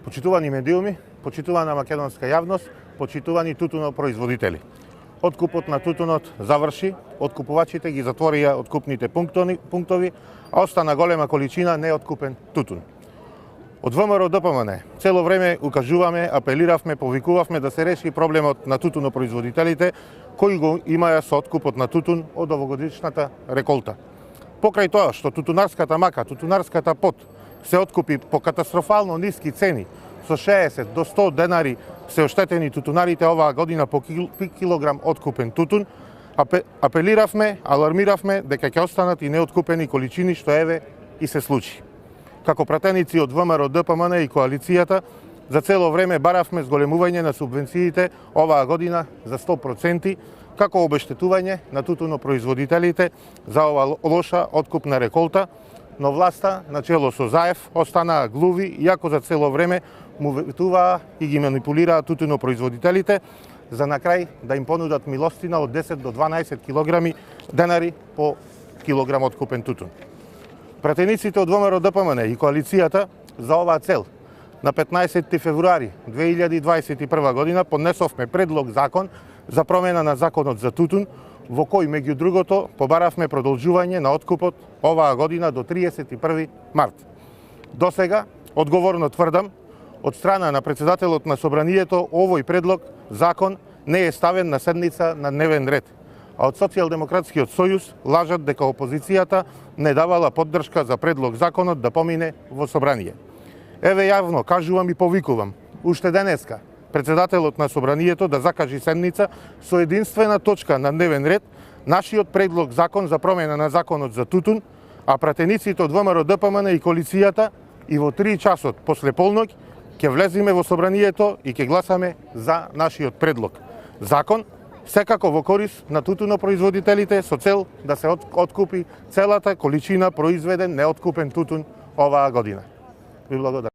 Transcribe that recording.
Почитувани медиуми, почитувана македонска јавност, почитувани тутунопроизводители. Откупот на тутунот заврши, откупувачите ги затворија откупните пунктови, а остана голема количина неоткупен тутун. Од ВМРО ДПМН цело време укажуваме, апелиравме, повикувавме да се реши проблемот на тутунопроизводителите кои го имаја со откупот на тутун од овогодишната реколта. Покрај тоа што тутунарската мака, тутунарската пот се откупи по катастрофално ниски цени, со 60 до 100 денари се оштетени тутунарите оваа година по килограм откупен тутун, апелиравме, алармиравме дека ќе останат и неоткупени количини, што еве и се случи. Како пратеници од ВМРО ДПМН и коалицијата, за цело време баравме зголемување на субвенциите оваа година за 100%, како обештетување на тутунопроизводителите за ова лоша откупна реколта, но власта, начело со Заев, останаа глуви, иако за цело време му ветуваа и ги манипулираа тутунопроизводителите, за на крај да им понудат милостина од 10 до 12 килограми денари по килограм откупен тутун. Пратениците од ВМРО ДПМН и коалицијата за оваа цел на 15 февруари 2021 година поднесовме предлог закон за промена на законот за тутун, во кој меѓу другото побаравме продолжување на откупот оваа година до 31 март. До сега, одговорно тврдам, од страна на председателот на Собранието, овој предлог закон не е ставен на седница на дневен ред, а од Социјалдемократскиот сојуз лажат дека опозицијата не давала поддршка за предлог законот да помине во Собрание. Еве јавно кажувам и повикувам, уште денеска, председателот на Собранието да закажи седница со единствена точка на дневен ред, нашиот предлог закон за промена на законот за тутун, а пратениците од ВМРО ДПМН и коалицијата и во 3 часот после полноќ ќе влеземе во Собранието и ќе гласаме за нашиот предлог. Закон, секако во корис на тутунопроизводителите со цел да се откупи целата количина произведен неоткупен тутун оваа година. Ви благодарам.